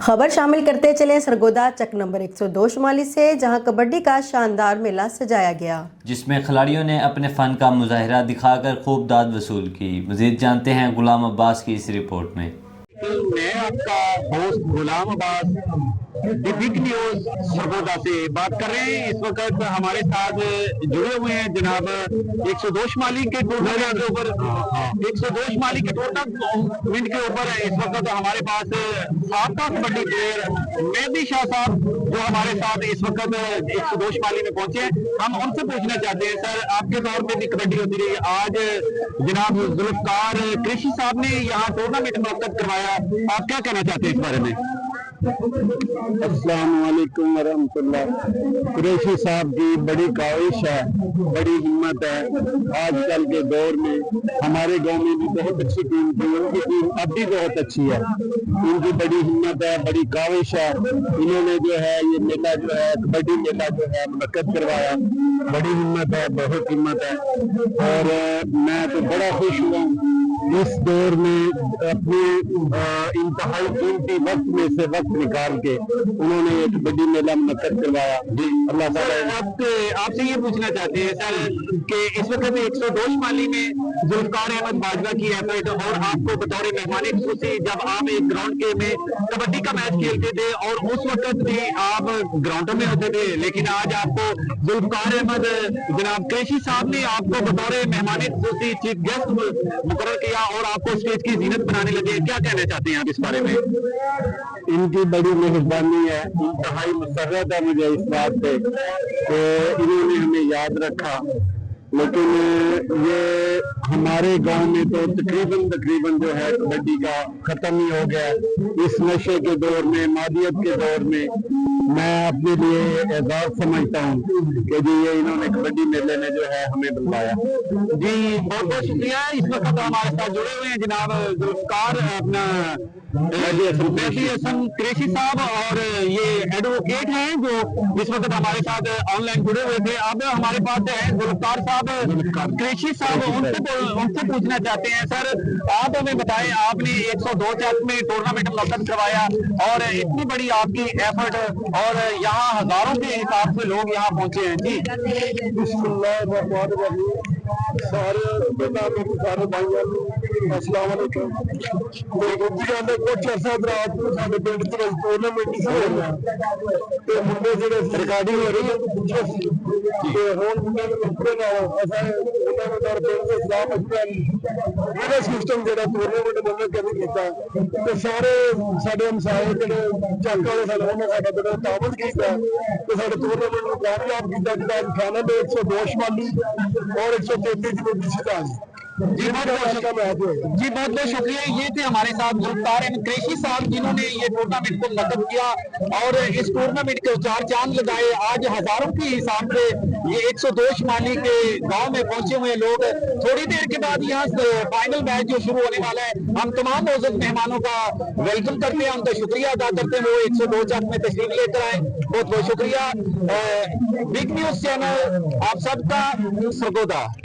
खबर शामिल करते चले सरगोदा चक नंबर 102 शुमाली से, जहां कबड्डी का शानदार मेला सजाया गया, जिसमें खिलाड़ियों ने अपने फ़न का मुजाहिरा दिखाकर खूब दाद वसूल की। मज़ीद जानते हैं गुलाम अब्बास की इस रिपोर्ट में। मैं आपका host Ghulam Abbas the big news Sargodha से बात कर रहे हैं। इस वक्त हमारे साथ जुड़े हुए हैं जनाब 102 शुमाली के टूर्नामेंट के ऊपर 102 शुमाली के टूर्नामेंट के ऊपर इस वक्त हमारे पास साबका कबड्डी प्लेयर मेहदी शाह साहब जो हमारे साथ इस वक्त 102 शुमाली में पहुंचे हैं। हम उनसे पूछना चाहते हैं, सर आपके दौर में भी कबड्डी होती रही, आज जनाब जुल्फकार कृषि साहब ने यहाँ टूर्नामेंट मुनक्कद करवाया, आप क्या कहना चाहते हैं इस बारे में? अस्सलाम वालेकुम वरहमतुल्लाह। कुरैशी साहब की बड़ी काविश है, बड़ी हिम्मत है। आजकल के दौर में हमारे गांव में भी बहुत अच्छी टीम थी, उनकी टीम अब भी बहुत अच्छी है। इनकी बड़ी हिम्मत है, बड़ी काविश है। इन्होंने जो है ये मेला जो है कबड्डी मेला जो है मुनक्कद करवाया, बड़ी हिम्मत है, बहुत हिम्मत है। और मैं तो बड़ा खुश हुआ इस दौर में अपने इंतहाई कीमती वक्त में से वक्त निकाल के उन्होंने एक कबड्डी मेला मुनक्कद करवाया। जी अल्लाह ताला। आपसे ये पूछना चाहते हैं सर कि इस वक्त 102 शुमाली में जुल्फकार अहमद बाजवा की एफर्ट और आपको बतौर मेहमान खुशी जब आप एक ग्राउंड के में कबड्डी का मैच खेलते थे और उस वक्त भी आप ग्राउंडों में होते थे, लेकिन आज आपको जुल्फकार अहमद जनाब कृषि साहब ने आपको बतौर मेहमान खुशी चीफ गेस्ट मुकर्रर किया और आपको स्टेज की जीनत बनाने लगे, क्या कहना चाहते हैं आप इस बारे में? इनकी बड़ी मेहरबानी है, इंतहाई मसर्रत है मुझे इस बात पे कि इन्होंने हमें याद रखा। लेकिन ये हमारे गांव में तो तकरीबन जो है कबड्डी का खत्म ही हो गया। इस नशे के दौर में, मादियत के दौर में मैं अपने लिए एजाज समझता हूँ कि जी ये इन्होंने कबड्डी मेले में जो है हमें बुलाया। जी बहुत बहुत शुक्रिया। इस वक्त हमारे साथ जुड़े हुए हैं जनाब जुल्फकार अपना मेहदी हसन कृषि साहब और ये एडवोकेट हैं जो इस वक्त हमारे साथ ऑनलाइन जुड़े हुए थे। अब हमारे पास है जुल्फकार साहब कृषि साहब, उनसे पूछना चाहते हैं, सर आप हमें बताएं, आपने 102 चक में टूर्नामेंट मुनक्कद करवाया और इतनी बड़ी आपकी एफर्ट और यहाँ हजारों के हिसाब से लोग यहाँ पहुंचे हैं। जी सारे भाइयों अस्सलाम वालेकुम। कुछ अरसा रात को साडे पिंड च टूर्नामेंट ही हो रहा ते मुंडे जेडे रिकॉर्डिंग हो रही है ते हुण मुंडे दे कपड़े नाल असां उन्हां दे दर पिंड दे सलाह मशवरा मेरा सिस्टम जेड़ा टूर्नामेंट मुनक्कद कीता ते सारे साडे हमसाए जेडे चक वाले सन उन्होंने साडा बड़ा ताबत कीता ते साडे टूर्नामेंट नूं कामयाब कीता, जिहदा फाइनल 102 शुमाली और 133 जनूबी सुडान। जी बहुत बहुत शुक्रिया। ये थे हमारे साथ जुल्फकार अहमद कृषि साहब जिन्होंने ये टूर्नामेंट को मुनक्कद किया और इस टूर्नामेंट के चार चांद लगाए। आज हजारों के हिसाब से ये 102 शुमाली के गांव में पहुंचे हुए लोग। थोड़ी देर के बाद यहाँ फाइनल मैच जो शुरू होने वाला है, हम तमाम मौजूद मेहमानों का वेलकम करते हैं, उनका शुक्रिया अदा करते हैं, वो 102 चक में तशरीफ लेकर आए। बहुत बहुत शुक्रिया। बिग न्यूज चैनल आप सबका सरगोदा।